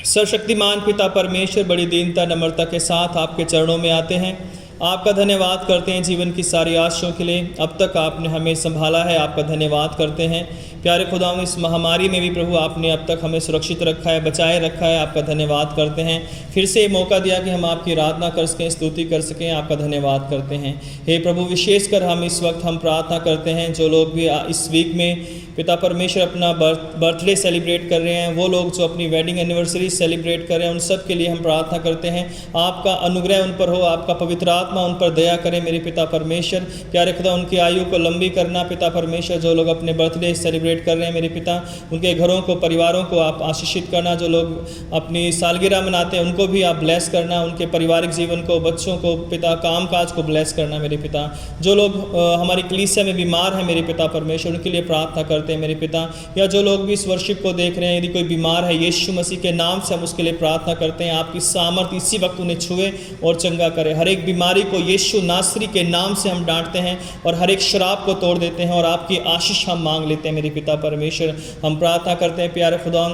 सर्वशक्तिमान पिता परमेश्वर बड़ी दीनता नम्रता के साथ आपके चरणों में आते हैं। आपका धन्यवाद करते हैं जीवन की सारी आशाओं के लिए। अब तक आपने हमें संभाला है, आपका धन्यवाद करते हैं। प्यारे खुदावंद, इस महामारी में भी प्रभु आपने अब तक हमें सुरक्षित रखा है, बचाए रखा है, आपका धन्यवाद करते हैं। फिर से ये मौका दिया कि हम आपकी आराधना कर सकें, स्तुति कर सकें, आपका धन्यवाद करते हैं। हे प्रभु, विशेषकर हम इस वक्त हम प्रार्थना करते हैं जो लोग भी इस वीक में पिता परमेश्वर अपना बर्थडे सेलिब्रेट कर रहे हैं, वो लोग जो अपनी वेडिंग एनिवर्सरी सेलिब्रेट कर रहे हैं, उन सब के लिए हम प्रार्थना करते हैं आपका अनुग्रह उन पर हो, आपका पवित्र आत्मा उन पर दया करें मेरे पिता परमेश्वर। प्यारे खुदा, उनकी आयु को लंबी करना पिता परमेश्वर। जो लोग अपने बर्थडे सेलिब्रेट कर रहे हैं मेरे पिता, उनके घरों को, परिवारों को आप आशीषित करना। जो लोग अपनी सालगिरह मनाते हैं उनको भी आप ब्लेस करना, उनके पारिवारिक जीवन को, बच्चों को पिता, काम काज को ब्लेस करना मेरे पिता। जो लोग हमारी कलीसिया में बीमार हैं मेरे पिता परमेश्वर, उनके लिए प्रार्थना करते हैं मेरे पिता। या जो लोग भी इस वर्शिप को देख रहे हैं, यदि कोई बीमार है, यीशु मसीह के नाम से हम उसके लिए प्रार्थना करते हैं आपकी सामर्थ्य इसी वक्त उन्हें छुए और चंगा करे। हर एक बीमारी को यीशु नासरी के नाम से हम डांटते हैं और हर एक शराब को तोड़ देते हैं और आपकी आशीष हम मांग लेते हैं मेरे पिता परमेश्वर। हम प्रार्थना करते हैं प्यारे खुदा,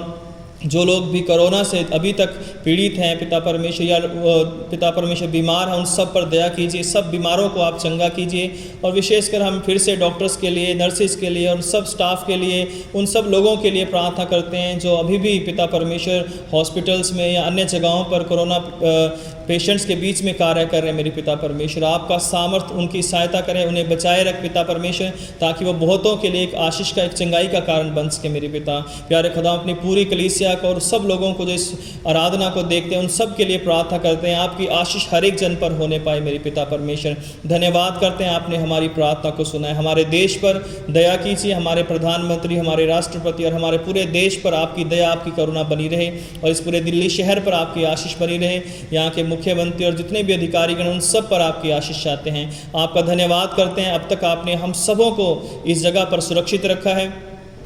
जो लोग भी कोरोना से अभी तक पीड़ित हैं पिता परमेश्वर, या पिता परमेश्वर बीमार हैं, उन सब पर दया कीजिए, सब बीमारों को आप चंगा कीजिए। और विशेषकर हम फिर से डॉक्टर्स के लिए, नर्सिस के लिए और सब स्टाफ के लिए, उन सब लोगों के लिए प्रार्थना करते हैं जो अभी भी पिता परमेश्वर हॉस्पिटल्स में या अन्य जगहों पर कोरोना पेशेंट्स के बीच में कार्य कर रहे हैं मेरे पिता परमेश्वर। आपका सामर्थ्य उनकी सहायता करें, उन्हें बचाए रख पिता परमेश्वर, ताकि वो बहुतों के लिए एक आशीष का, एक चंगाई का कारण बन सके मेरे पिता। प्यारे खुदा, अपनी पूरी कलीसिया को और सब लोगों को जो इस आराधना को देखते हैं उन सब के लिए प्रार्थना करते हैं आपकी आशीष हर एक जन पर होने पाए मेरे पिता परमेश्वर। धन्यवाद करते हैं आपने हमारी प्रार्थना को सुना है। हमारे देश पर दया कीजिए, हमारे प्रधानमंत्री, हमारे राष्ट्रपति और हमारे पूरे देश पर आपकी दया, आपकी करुणा बनी रहे और इस पूरे दिल्ली शहर पर आपकी आशीष बनी रहे। यहाँ के मुख्यमंत्री और जितने भी अधिकारीगण उन सब पर आपकी आशीष चाहते हैं। आपका धन्यवाद करते हैं, अब तक आपने हम सबों को इस जगह पर सुरक्षित रखा है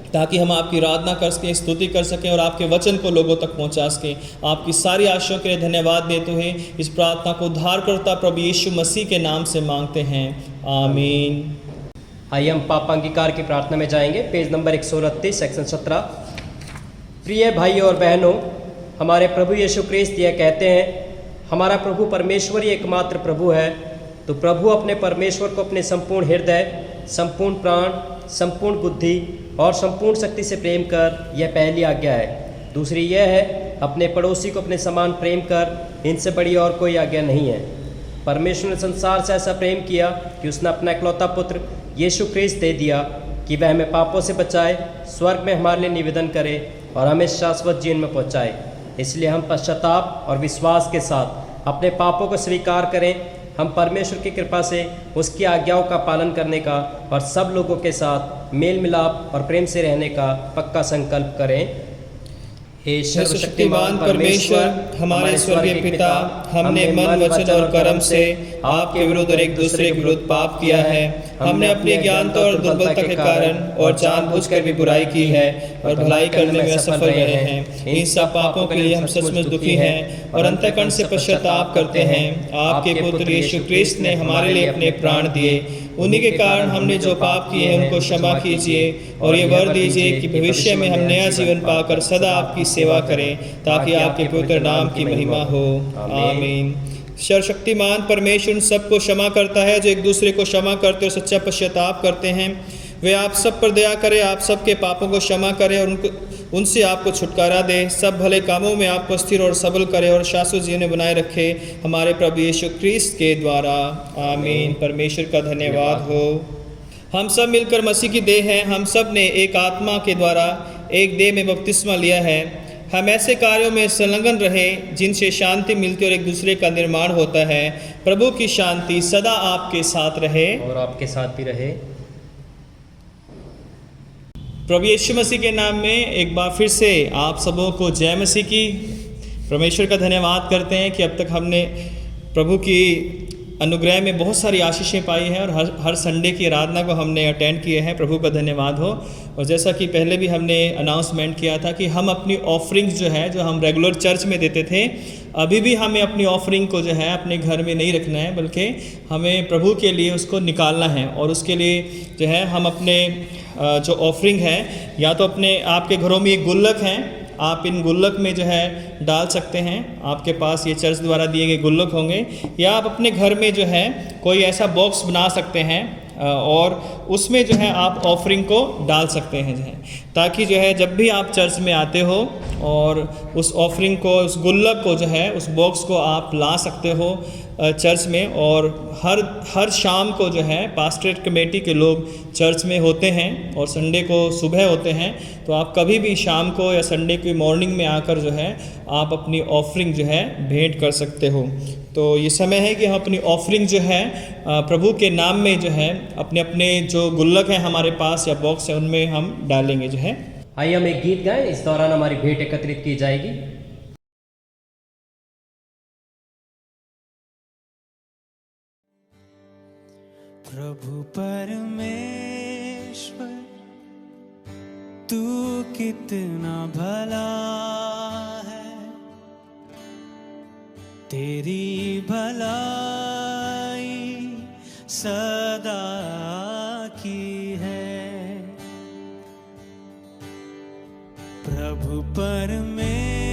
ताकि हम आपकी आराधना कर सकें, स्तुति कर सकें और आपके वचन को लोगों तक पहुंचा सकें। आपकी सारी आशीषों के लिए धन्यवाद देते हुए इस प्रार्थना को उद्धारकर्ता प्रभु यीशु मसीह के नाम से मांगते हैं, आमीन। आइए हम पाप अंगीकार की प्रार्थना में जाएंगे। Page number 129 section 17। प्रिय भाई और बहनों, हमारे प्रभु यीशु क्रिस्त यह कहते हैं, हमारा प्रभु परमेश्वर ही एकमात्र प्रभु है। तो प्रभु अपने परमेश्वर को अपने संपूर्ण हृदय, संपूर्ण प्राण, संपूर्ण बुद्धि और संपूर्ण शक्ति से प्रेम कर, यह पहली आज्ञा है। दूसरी यह है, अपने पड़ोसी को अपने समान प्रेम कर। इनसे बड़ी और कोई आज्ञा नहीं है। परमेश्वर ने संसार से ऐसा प्रेम किया कि उसने अपना इकलौता पुत्र यीशु क्रिस्त दे दिया कि वह हमें पापों से बचाए, स्वर्ग में हमारे लिए निवेदन करे और हमें शाश्वत जीवन में पहुँचाए। इसलिए हम पश्चाताप और विश्वास के साथ अपने पापों को स्वीकार करें। हम परमेश्वर की कृपा से उसकी आज्ञाओं का पालन करने का और सब लोगों के साथ मेल मिलाप और प्रेम से रहने का पक्का संकल्प करें। हे सर्वशक्तिमान परमेश्वर, हमारे स्वर्गीय पिता, हमने मन, वचन और कर्म से आपके विरुद्ध और एक दूसरे के विरुद्ध पाप किया है। हमने अपनी ज्ञानता और दुर्बलता के कारण और जानबूझकर भी बुराई की है और भलाई करने में असफल रहे हैं। इन सब पापों के लिए हम सचमुच दुखी हैं और अंतःकरण से पश्चाताप करते हैं। आपके पुत्र यीशु क्रिस्त ने हमारे लिए अपने प्राण दिए। उन्हीं के कारण हमने जो पाप किए हैं उनको क्षमा कीजिए और ये वर दीजिए कि भविष्य में हम नया जीवन पाकर सदा आपकी सेवा करें, ताकि आपके पवित्र नाम की महिमा हो, आमीन। सर्वशक्तिमान परमेश्वर उन सबको क्षमा करता है जो एक दूसरे को क्षमा करते और सच्चा पश्चाताप करते हैं। वे आप सब पर दया करें, आप सबके पापों को क्षमा करें और उनसे आपको छुटकारा दे, सब भले कामों में आपको स्थिर और सबल करे और शाश्वत जीवन बनाए रखे, हमारे प्रभु यीशु क्रिस्त के द्वारा, आमीन। परमेश्वर का धन्यवाद हो। हम सब मिलकर मसीह की देह हैं। हम सब ने एक आत्मा के द्वारा एक देह में बपतिस्मा लिया है। हम ऐसे कार्यों में संलग्न रहे जिनसे शांति मिलती और एक दूसरे का निर्माण होता है। प्रभु की शांति सदा आपके साथ रहे और आपके साथ भी रहे। प्रभु यीशु मसीह के नाम में एक बार फिर से आप सबों को जय मसीह की। परमेश्वर का धन्यवाद करते हैं कि अब तक हमने प्रभु की अनुग्रह में बहुत सारी आशीषें पाई हैं और हर संडे की आराधना को हमने अटेंड किए हैं। प्रभु का धन्यवाद हो। और जैसा कि पहले भी हमने अनाउंसमेंट किया था कि हम अपनी ऑफरिंग्स जो है, जो हम रेगुलर चर्च में देते थे, अभी भी हमें अपनी ऑफरिंग को जो है अपने घर में नहीं रखना है, बल्कि हमें प्रभु के लिए उसको निकालना है। और उसके लिए जो है हम अपने जो ऑफरिंग है, या तो अपने आपके घरों में एक गुल्लक हैं, आप इन गुल्लक में जो है डाल सकते हैं। आपके पास ये चर्च द्वारा दिए गए गुल्लक होंगे, या आप अपने घर में जो है कोई ऐसा बॉक्स बना सकते हैं और उसमें जो है आप ऑफरिंग को डाल सकते हैं जो है, ताकि जो है जब भी आप चर्च में आते हो और उस ऑफरिंग को, उस गुल्लक को जो है, उस बॉक्स को आप ला सकते हो चर्च में। और हर शाम को जो है पास्टरेट कमेटी के लोग चर्च में होते हैं और संडे को सुबह होते हैं, तो आप कभी भी शाम को या संडे की मॉर्निंग में आकर जो है आप अपनी ऑफरिंग जो है भेंट कर सकते हो। तो ये समय है कि हम अपनी ऑफरिंग जो है प्रभु के नाम में जो है अपने अपने जो गुल्लक हैं हमारे पास या बॉक्स है उनमें हम डालेंगे जो है। आइए हम एक गीत गाएं, इस दौरान हमारी भेंट एकत्रित की जाएगी। प्रभु परमेश्वर तू कितना भला है, तेरी भलाई सदा की है। प्रभु परमेश्वर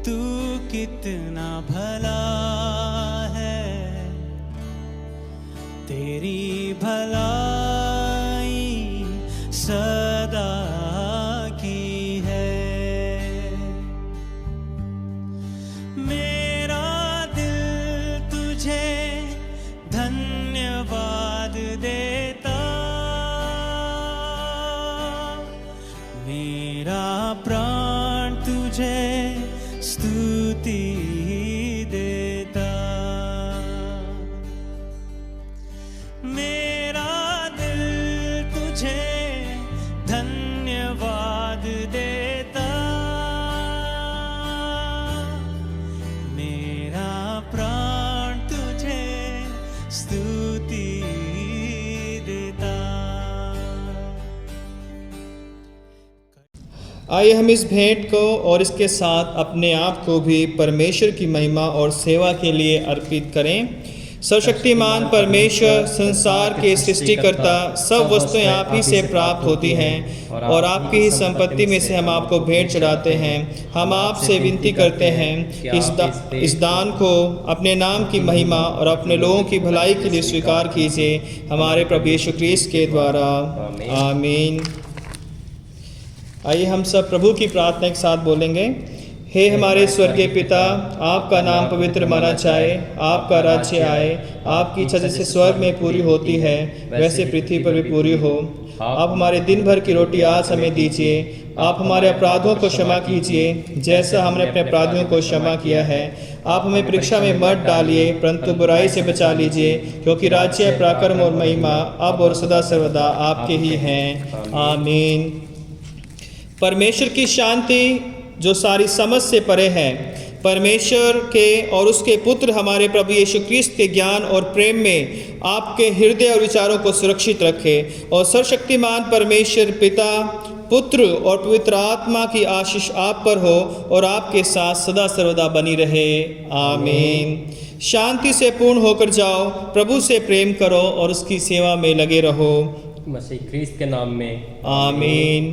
तू कितना भला है, तेरी भलाई सदा की है। मेरा दिल तुझे धन्यवाद देता, मेरा प्राण तुझे स्तुति देता। मेरा दिल तुझे धन्यवाद देता, मेरा प्राण तुझे स्तुति देता। आइए हम इस भेंट को और इसके साथ अपने आप को भी परमेश्वर की महिमा और सेवा के लिए अर्पित करें। सर्वशक्तिमान परमेश्वर, संसार के सृष्टिकर्ता, सब वस्तुएं आप ही से प्राप्त होती हैं और आपकी ही संपत्ति में से हम आपको भेंट चढ़ाते हैं। हम आपसे विनती करते हैं इस दान को अपने नाम की महिमा और अपने लोगों की भलाई के लिए स्वीकार कीजिए, हमारे प्रभु यीशु ख्रीस्त के द्वारा। आमीन। आइए हम सब प्रभु की प्रार्थना के साथ बोलेंगे। हे हमारे स्वर्गीय पिता, आपका नाम पवित्र माना जाए, आपका राज्य आए, आपकी इच्छा जैसे स्वर्ग में पूरी होती है वैसे पृथ्वी पर भी पूरी हो। आप हमारे दिन भर की रोटी आज हमें दीजिए। आप हमारे अपराधों को क्षमा कीजिए जैसा हमने अपने अपराधियों को क्षमा किया है। आप हमें परीक्षा में मत डालिए परंतु बुराई से बचा लीजिए, क्योंकि राज्य, पराक्रम और महिमा अब और सदा सर्वदा आपके ही हैं। आमीन। परमेश्वर की शांति जो सारी समझ से परे है, परमेश्वर के और उसके पुत्र हमारे प्रभु यीशु ख्रीस्त के ज्ञान और प्रेम में आपके हृदय और विचारों को सुरक्षित रखे, और सर्वशक्तिमान परमेश्वर पिता, पुत्र और पवित्र आत्मा की आशीष आप पर हो और आपके साथ सदा सर्वदा बनी रहे। आमीन। शांति से पूर्ण होकर जाओ, प्रभु से प्रेम करो और उसकी सेवा में लगे रहो। मसीह ख्रीस्त के नाम में आमीन।